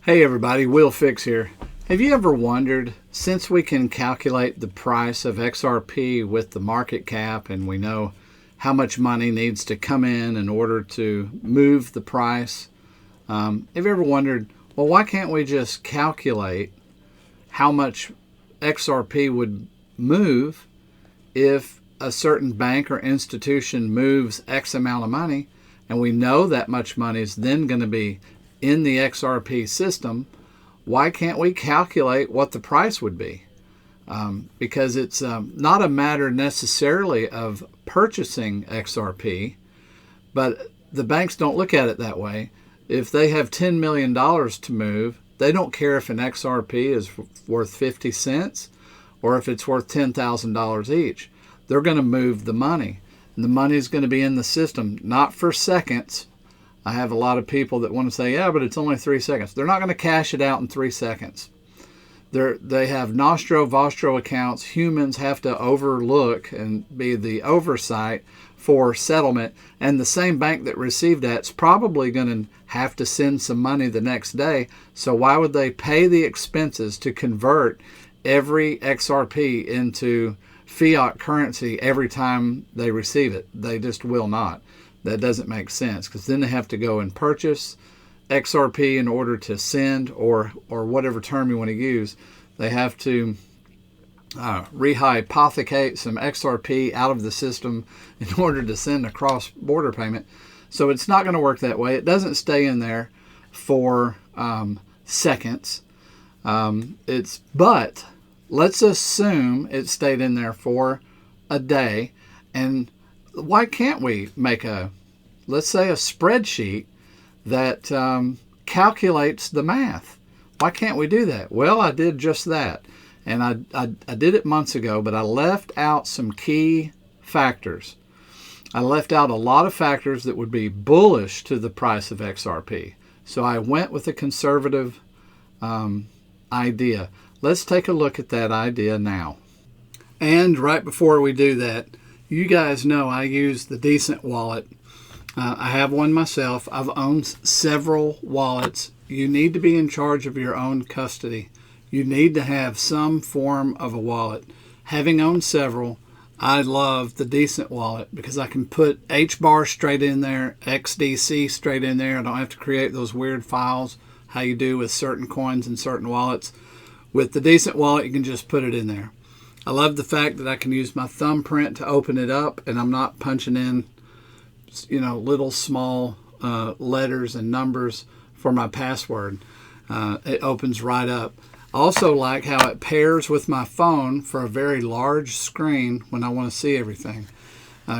Hey everybody, Will Fix here. Have you ever wondered, since we can calculate the price of XRP with the market cap and we know how much money needs to come in order to move the price, have you ever wondered, well, why can't we just calculate how much XRP would move if a certain bank or institution moves X amount of money, and we know that much money is then going to be in the XRP system? Why can't we calculate what the price would be? Because it's not a matter necessarily of purchasing XRP, but the banks don't look at it that way. If they have $10 million to move, they don't care if an XRP is worth 50 cents or if it's worth $10,000 each. They're going to move the money. And the money is going to be in the system, not for seconds. I have a lot of people that want to say, yeah, but it's only 3 seconds. They're not going to cash it out in 3 seconds. They have nostro-vostro accounts. Humans have to overlook and be the oversight for settlement. And the same bank that received that's probably going to have to send some money the next day. So why would they pay the expenses to convert every XRP into fiat currency every time they receive it? They just will not. That doesn't make sense, because then they have to go and purchase XRP in order to send, or whatever term you want to use. They have to rehypothecate some XRP out of the system in order to send a cross-border payment. So it's not going to work that way. It doesn't stay in there for seconds. But let's assume it stayed in there for a day. And why can't we make let's say a spreadsheet that calculates the math? Why can't we do that? Well, I did just that. And I did it months ago, but I left out some key factors. I left out a lot of factors that would be bullish to the price of XRP. So I went with a conservative idea. Let's take a look at that idea now. And right before we do that, you guys know I use the Decent wallet. I have one myself. I've owned several wallets. You need to be in charge of your own custody. You need to have some form of a wallet. Having owned several, I love the Decent wallet because I can put HBAR straight in there, XDC straight in there. I don't have to create those weird files how you do with certain coins and certain wallets. With the Decent wallet, you can just put it in there. I love the fact that I can use my thumbprint to open it up, and I'm not punching in, little small letters and numbers for my password. It opens right up. I also like how it pairs with my phone for a very large screen when I want to see everything.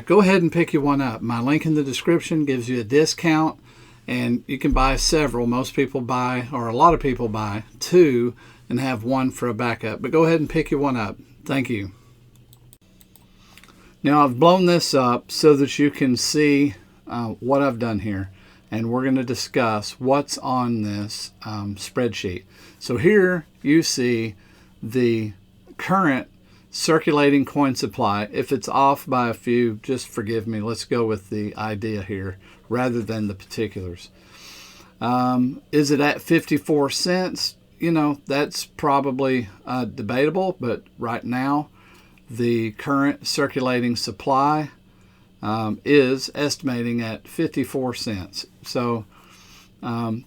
Go ahead and pick you one up. My link in the description gives you a discount, and you can buy several. Most people buy, or a lot of people buy, 2 and have 1 for a backup. But go ahead and pick you one up. Thank you. Now I've blown this up so that you can see what I've done here, and we're going to discuss what's on this spreadsheet. So here you see the current circulating coin supply. If it's off by a few, just forgive me. Let's go with the idea here rather than the particulars. Is it at 54 cents? That's probably debatable, but right now the current circulating supply is estimating at 54 cents. So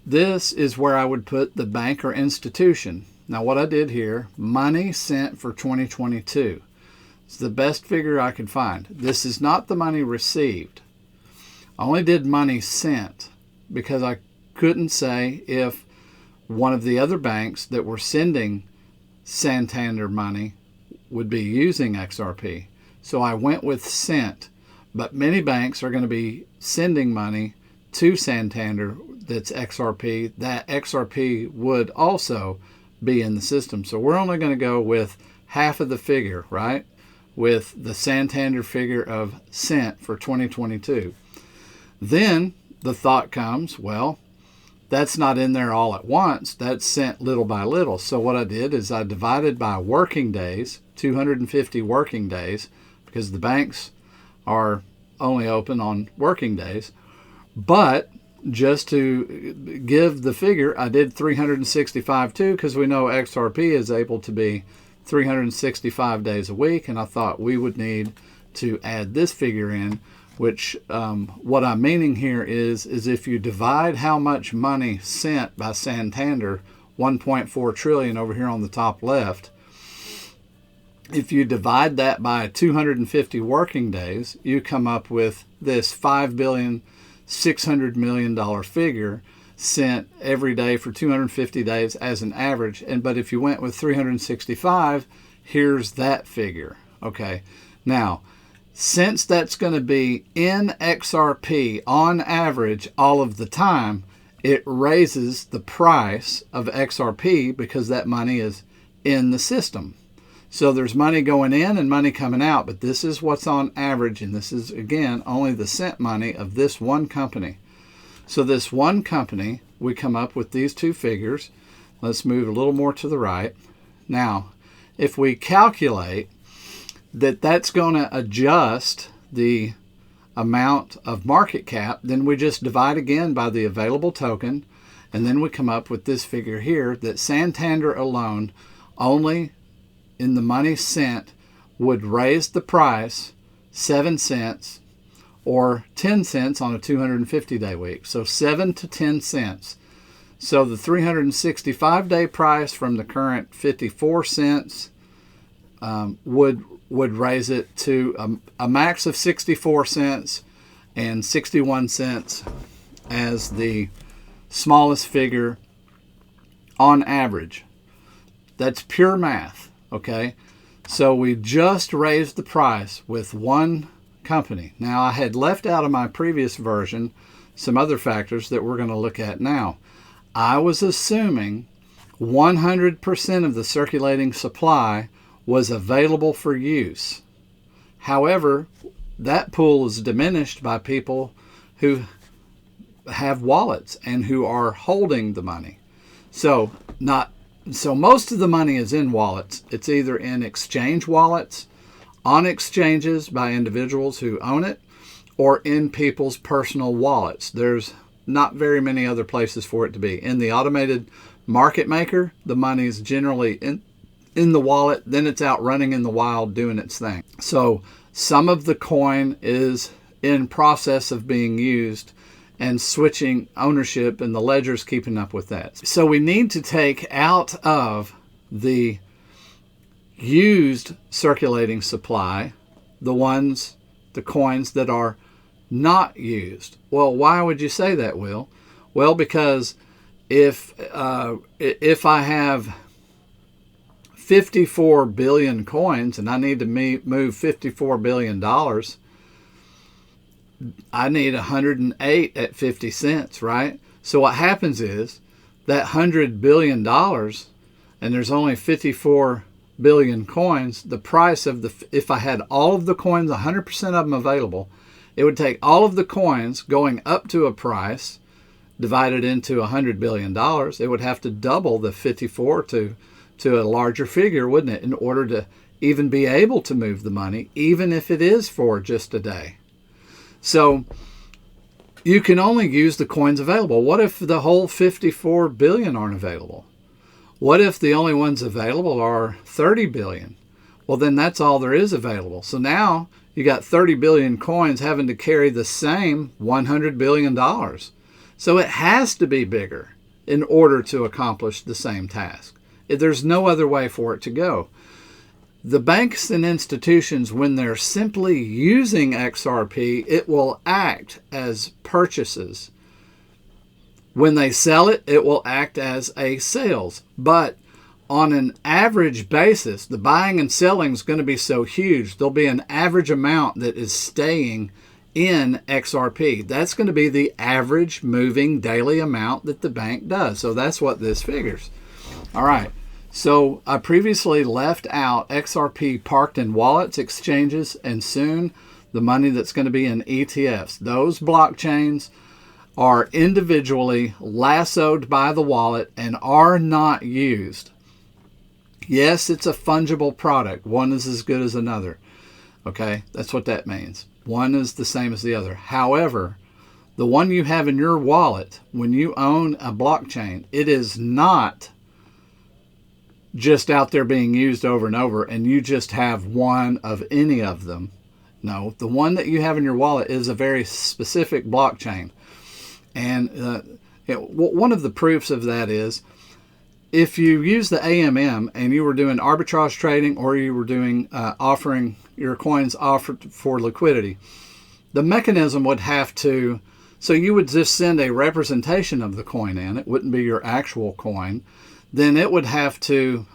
this is where I would put the bank or institution. Now what I did here, money sent for 2022. It's the best figure I could find. This is not the money received. I only did money sent because I couldn't say if one of the other banks that were sending Santander money would be using XRP. So I went with sent, but many banks are going to be sending money to Santander that's XRP. That XRP would also be in the system. So we're only going to go with half of the figure, right? With the Santander figure of sent for 2022. Then the thought comes, well, that's not in there all at once. That's sent little by little. So what I did is I divided by working days, 250 working days, because the banks are only open on working days. But just to give the figure, I did 365 too, because we know XRP is able to be 365 days a week, and I thought we would need to add this figure in, which what I'm meaning here is if you divide how much money sent by Santander, 1.4 trillion over here on the top left, if you divide that by 250 working days, you come up with this $5.6 billion figure sent every day for 250 days as an average. But if you went with 365, here's that figure. Okay, now since that's going to be in XRP on average all of the time, it raises the price of XRP because that money is in the system. So there's money going in and money coming out, but this is what's on average, and this is, again, only the cent money of this one company. So this one company, we come up with these two figures. Let's move a little more to the right. Now, if we calculate that that's going to adjust the amount of market cap, then we just divide again by the available token, and then we come up with this figure here that Santander alone, only in the money sent, would raise the price 7 cents or 10 cents on a 250-day week. So 7 to 10 cents. So the 365-day price from the current 54 cents would raise it to a max of 64 cents and 61 cents as the smallest figure on average. That's pure math. Okay, so we just raised the price with one company. Now, I had left out of my previous version some other factors that we're going to look at now. I was assuming 100% of the circulating supply was available for use. However, that pool is diminished by people who have wallets and who are holding the money. So most of the money is in wallets. It's either in exchange wallets, on exchanges by individuals who own it, or in people's personal wallets. There's not very many other places for it to be. In the automated market maker, the money is generally in the wallet, then it's out running in the wild doing its thing. So some of the coin is in process of being used and switching ownership, and the ledger's keeping up with that. So we need to take out of the used circulating supply the coins that are not used. Well, why would you say that, Will? Well, because if I have 54 billion coins and I need to move $54 billion, I need 108 at 50 cents, right? So what happens is that $100 billion, and there's only 54 billion coins, the price of if I had all of the coins, 100% of them available, it would take all of the coins going up to a price divided into $100 billion. It would have to double the 54 to a larger figure, wouldn't it, in order to even be able to move the money, even if it is for just a day. So you can only use the coins available. What if the whole 54 billion aren't available? What if the only ones available are 30 billion? Well, then that's all there is available. So now you got 30 billion coins having to carry the same $100 billion. So it has to be bigger in order to accomplish the same task. There's no other way for it to go. The banks and institutions, when they're simply using XRP, it will act as purchases. When they sell it, it will act as a sales. But on an average basis, the buying and selling is going to be so huge, there'll be an average amount that is staying in XRP. That's going to be the average moving daily amount that the bank does. So that's what this figures. All right. So I previously left out XRP parked in wallets, exchanges, and soon the money that's going to be in ETFs. Those blockchains are individually lassoed by the wallet and are not used. Yes, it's a fungible product. One is as good as another. Okay, that's what that means. One is the same as the other. However, The one you have in your wallet, when you own a blockchain, it is not just out there being used over and over and you just have one of any of them. No, the one that you have in your wallet is a very specific blockchain. And one of the proofs of that is if you use the AMM and you were doing arbitrage trading or you were doing offering your coins offered for liquidity, the mechanism would have to, so you would just send a representation of the coin in. It wouldn't be your actual coin. Then it would have to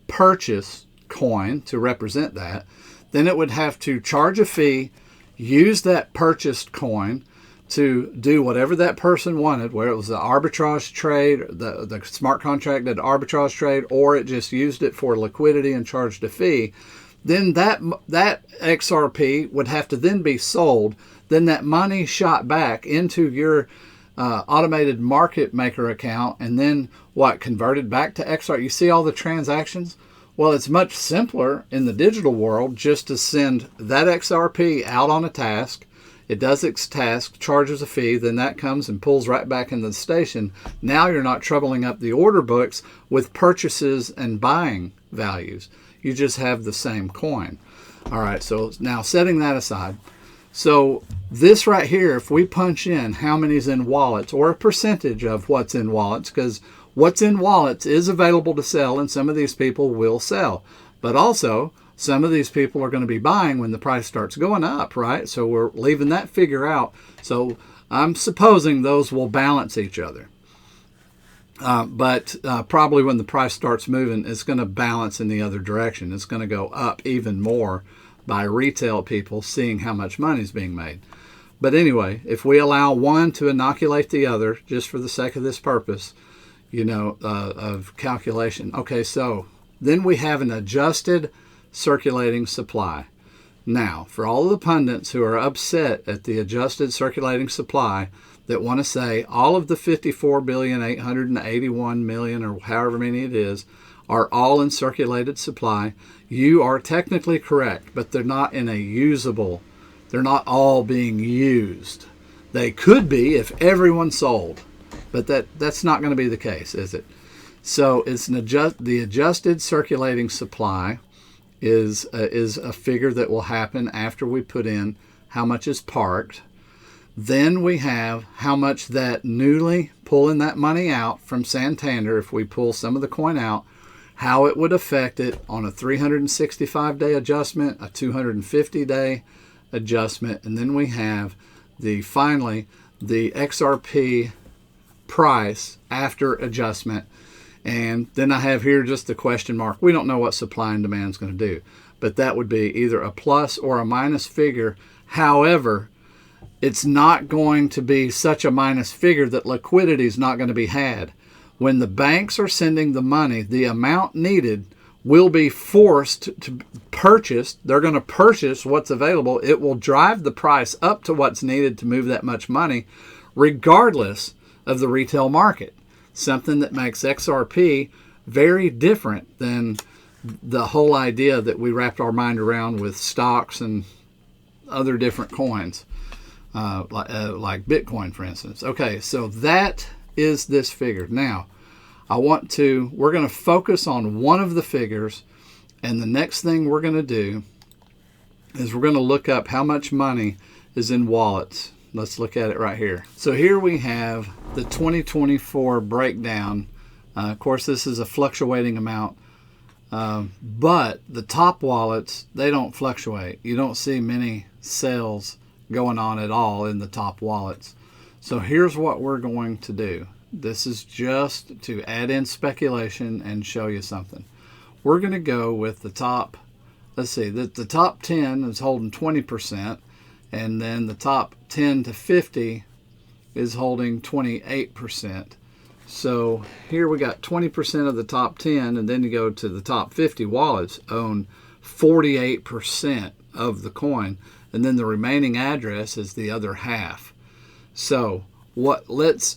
purchase coin to represent that. Then it would have to charge a fee, use that purchased coin to do whatever that person wanted, whether it was the arbitrage trade, the smart contract did arbitrage trade, or it just used it for liquidity and charged a fee. Then that XRP would have to then be sold. Then that money shot back into your automated market maker account, and then converted back to XRP. You see all the transactions? Well, it's much simpler in the digital world just to send that XRP out on a task. It does its task, charges a fee, then that comes and pulls right back into the station. Now you're not troubling up the order books with purchases and buying values. You just have the same coin. All right, so now setting that aside. So this right here, if we punch in how many's in wallets or a percentage of what's in wallets, because what's in wallets is available to sell and some of these people will sell. But also, some of these people are going to be buying when the price starts going up, right? So we're leaving that figure out. So I'm supposing those will balance each other. But probably when the price starts moving, it's going to balance in the other direction. It's going to go up even more by retail people seeing how much money is being made. But anyway, if we allow one to inoculate the other, just for the sake of this purpose, of calculation. Okay, so then we have an adjusted circulating supply. Now, for all of the pundits who are upset at the adjusted circulating supply that want to say all of the 54,881,000,000 or however many it is are all in circulated supply, you are technically correct, but they're not in a usable, they're not all being used. They could be if everyone sold, but that's not going to be the case, is it? So it's the adjusted circulating supply is a figure that will happen after we put in how much is parked. Then we have how much that newly pulling that money out from Santander, if we pull some of the coin out, how it would affect it on a 365-day adjustment, a 250-day adjustment, and then we have finally the XRP price after adjustment. And then I have here just the question mark. We don't know what supply and demand is going to do, but that would be either a plus or a minus figure. However, it's not going to be such a minus figure that liquidity is not going to be had. When the banks are sending the money, the amount needed will be forced to purchase. They're going to purchase what's available. It will drive the price up to what's needed to move that much money, regardless of the retail market. Something that makes XRP very different than the whole idea that we wrapped our mind around with stocks and other different coins, like Bitcoin, for instance. Okay, so that is this figure. Now, we're going to focus on one of the figures, and the next thing we're going to do is we're going to look up how much money is in wallets. Let's look at it right here. So here we have the 2024 breakdown. Of course, this is a fluctuating amount, but the top wallets, they don't fluctuate. You don't see many sales going on at all in the top wallets. So here's what we're going to do. This is just to add in speculation and show you something. We're going to go with the top, let's see, the top 10 is holding 20%, and then the top 10 to 50 is holding 28%. So here we got 20% of the top 10, and then you go to the top 50 wallets own 48% of the coin, and then the remaining address is the other half. So let's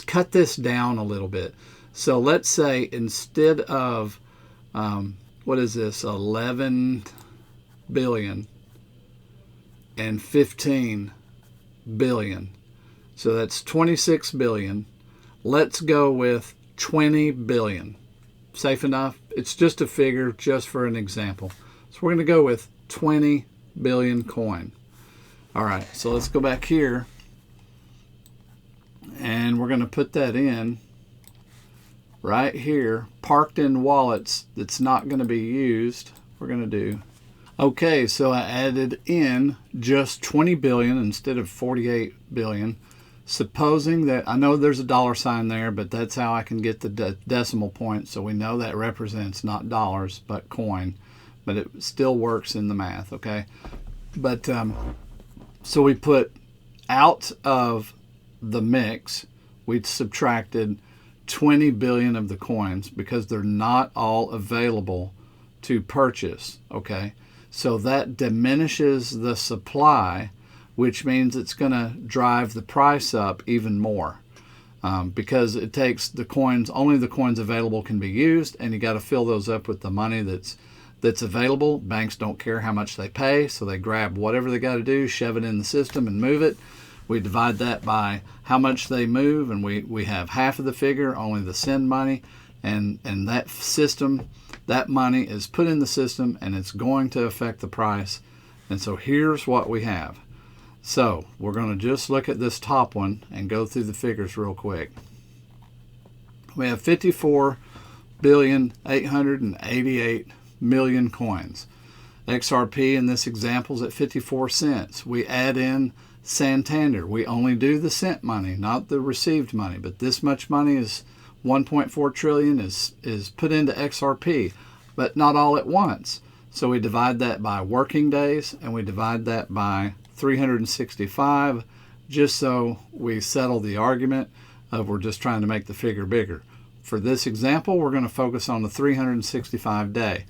cut this down a little bit. So let's say instead of what is this, 11 billion and 15 billion. So that's 26 billion. Let's go with 20 billion. Safe enough? It's just a figure, just for an example. So we're going to go with 20 billion coin. All right, so let's go back here. And we're going to put that in right here, parked in wallets that's not going to be used. We're going to do, okay, so I added in just 20 billion instead of 48 billion. Supposing that, I know there's a dollar sign there, but that's how I can get the decimal point, so we know that represents not dollars, but coin. But it still works in the math, okay? But, so we put out of the mix, we subtracted 20 billion of the coins because they're not all available to purchase, okay? So that diminishes the supply, which means it's going to drive the price up even more, because it takes the coins, only the coins available can be used, and you got to fill those up with the money that's available. Banks don't care how much they pay, so they grab whatever they got to do, shove it in the system and move it. We divide that by how much they move, and we have half of the figure, only the send money, and that system, that money is put in the system, and it's going to affect the price. And so here's what we have. So we're going to just look at this top one and go through the figures real quick. We have 54,888,000,000 coins. XRP in this example is at 54 cents. We add in Santander. We only do the sent money, not the received money, but this much money is 1.4 trillion is put into XRP, but not all at once. So we divide that by working days, and we divide that by 365, just so we settle the argument of we're just trying to make the figure bigger. For this example, we're going to focus on the 365 day.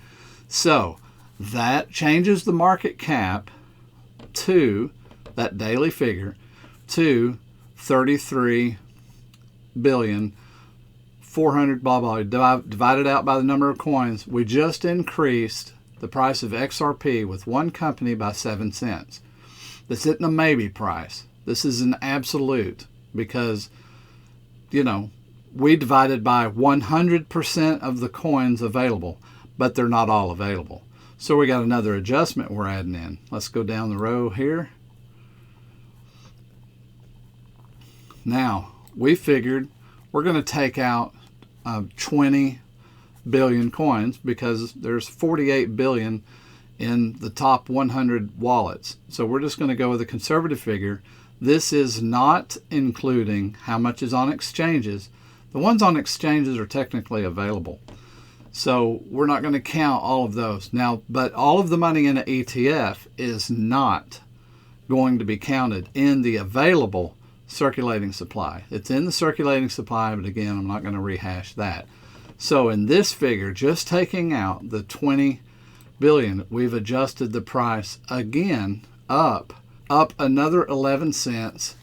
So that changes the market cap to, that daily figure, to 33 billion 400 blah blah. Divided out by the number of coins, we just increased the price of XRP with one company by 7 cents. This isn't a maybe price. This is an absolute, because, you know, we divided by 100% of the coins available, but they're not all available. So we got another adjustment we're adding in. Let's go down the row here. Now, we figured we're going to take out 20 billion coins because there's 48 billion in the top 100 wallets. So we're just going to go with a conservative figure. This is not including how much is on exchanges. The ones on exchanges are technically available. So we're not going to count all of those. Now, but all of the money in an ETF is not going to be counted in the available circulating supply. It's in the circulating supply, but again, I'm not going to rehash that. So in this figure, just taking out the 20 billion, we've adjusted the price again up another 11 cents,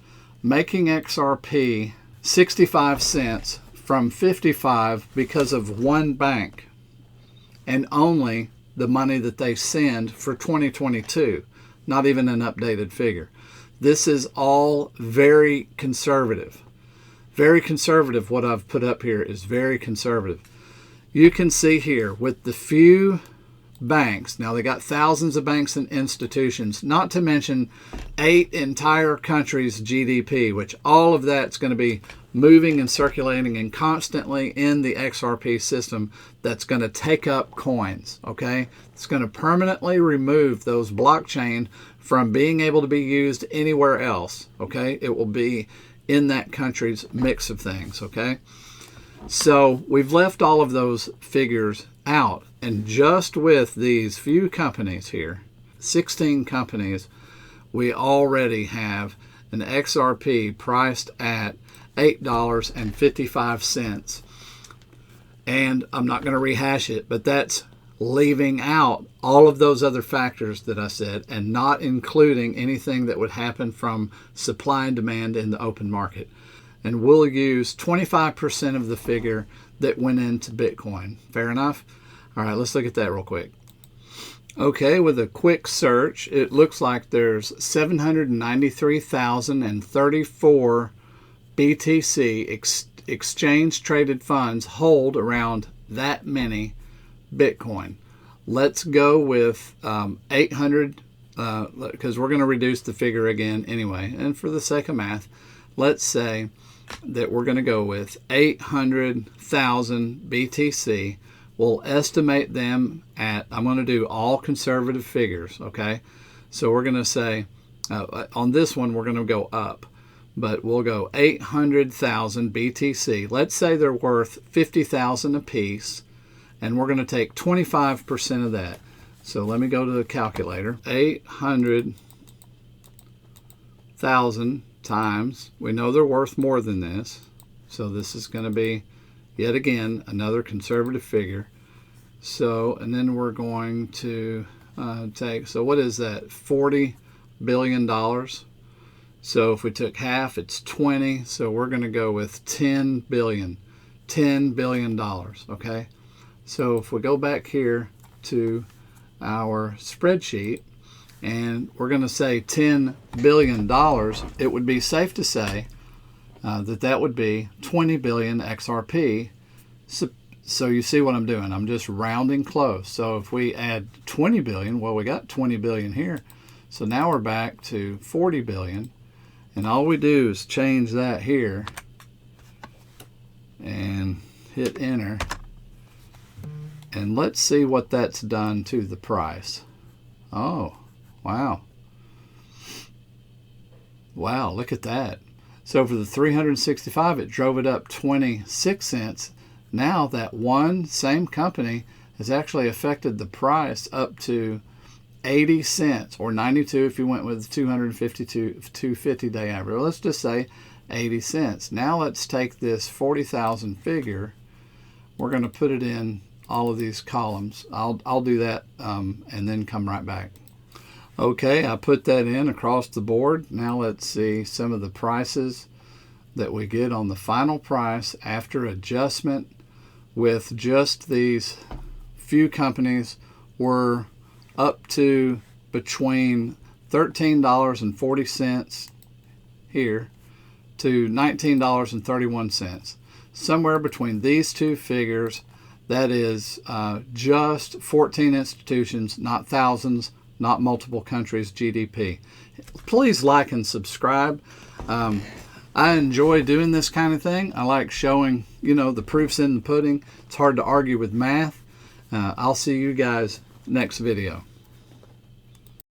making XRP 65 cents from 55 because of one bank and only the money that they send for 2022, not even an updated figure. This is all very conservative. Very conservative. What I've put up here is very conservative. You can see here with the few banks, now they got thousands of banks and institutions, not to mention 8 entire countries' GDP, which all of that's going to be moving and circulating and constantly in the XRP system that's going to take up coins, okay? It's going to permanently remove those blockchain from being able to be used anywhere else, okay? It will be in that country's mix of things, okay? So we've left all of those figures out, and just with these few companies here, 16 companies, we already have an XRP priced at $8.55. And I'm not going to rehash it, but that's leaving out all of those other factors that I said and not including anything that would happen from supply and demand in the open market. And we'll use 25% of the figure that went into Bitcoin. Fair enough? All right, let's look at that real quick. Okay, with a quick search, it looks like there's 793,034 BTC exchange traded funds hold around that many Bitcoin. Let's go with 800, because we're going to reduce the figure again anyway. And for the sake of math, let's say that we're going to go with 800,000 BTC. We'll estimate them at, I'm going to do all conservative figures, okay? So we're going to say, on this one, we're going to go up, but we'll go 800,000 BTC. Let's say they're worth 50,000 a piece, and we're going to take 25% of that. So let me go to the calculator. 800,000 times, we know they're worth more than this, so this is going to be yet again another conservative figure. So, and then we're going to take, so what is that, $40 billion? So if we took half, it's 20, so we're going to go with $10 billion, okay? So if we go back here to our spreadsheet, and we're going to say $10 billion, it would be safe to say that would be 20 billion XRP. So you see what I'm doing. I'm just rounding close. So if we add 20 billion, well, we got 20 billion here. So now we're back to 40 billion. And all we do is change that here and hit enter. And let's see what that's done to the price. Oh, wow. Wow, look at that. So for the 365, it drove it up 26 cents. Now that one same company has actually affected the price up to 80 cents, or 92 if you went with 250 day average. Let's just say 80 cents. Now let's take this 40,000 figure. We're going to put it in all of these columns. I'll do that and then come right back. Okay, I put that in across the board. Now let's see some of the prices that we get on the final price after adjustment with just these few companies. We're up to between $13.40 here to $19.31. Somewhere between these two figures, that is just 14 institutions, not thousands, not multiple countries' GDP. Please like and subscribe. I enjoy doing this kind of thing. I like showing, the proof's in the pudding. It's hard to argue with math. I'll see you guys next video.